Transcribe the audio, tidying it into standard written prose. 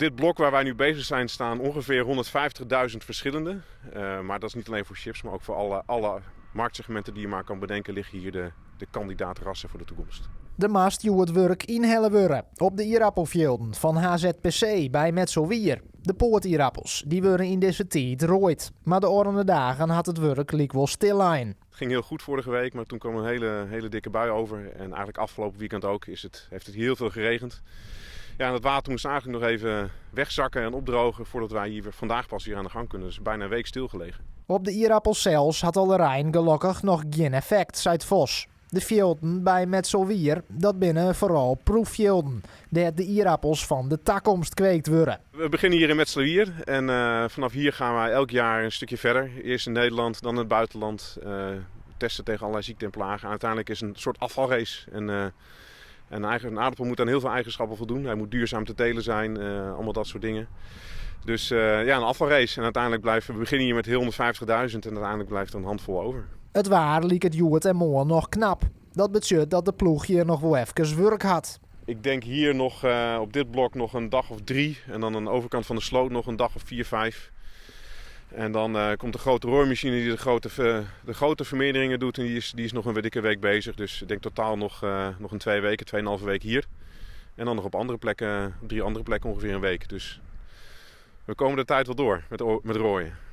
dit blok waar wij nu bezig zijn staan ongeveer 150.000 verschillende. Maar dat is niet alleen voor chips, maar ook voor alle marktsegmenten die je maar kan bedenken liggen hier de kandidaatrassen voor de toekomst. De mast joe het werk inhellen worden op de ierappelvelden van HZPC bij Metselwier. De poortierappels die worden in deze tijd rooid. Maar de oranje dagen had het werk liek wel stil aan. Het ging heel goed vorige week, maar toen kwam een hele dikke bui over. En eigenlijk afgelopen weekend ook heeft het heel veel geregend. Ja, en het water moest eigenlijk nog even wegzakken en opdrogen voordat wij hier vandaag pas weer aan de gang kunnen. Dus bijna een week stilgelegen. Op de ierappels zelfs had al de Rijn gelukkig nog geen effect, zei het Vos. De velden bij Metselwier, dat binnen vooral proefvelden, dat de ierappels van de toekomst kweekt worden. We beginnen hier in Metselwier en vanaf hier gaan wij elk jaar een stukje verder. Eerst in Nederland, dan in het buitenland. Testen tegen allerlei ziekten en plagen. En uiteindelijk is het een soort afvalrace. En een aardappel moet aan heel veel eigenschappen voldoen. Hij moet duurzaam te telen zijn, allemaal dat soort dingen. Dus ja, een afvalrace. En uiteindelijk we beginnen hier met heel 150.000 en uiteindelijk blijft er een handvol over. Het waar liek het Joet en Moor nog knap. Dat betekent dat de ploeg hier nog wel even werk had. Ik denk hier nog op dit blok nog een dag of 3. En dan aan de overkant van de sloot nog een dag of 4, 5. En dan komt de grote rooimachine die de grote vermeerderingen doet. En die is nog een dikke week bezig. Dus ik denk totaal nog een 2 weken, 2,5 weken hier. En dan nog op andere plekken, 3 andere plekken ongeveer een week. Dus we komen de tijd wel door met rooien.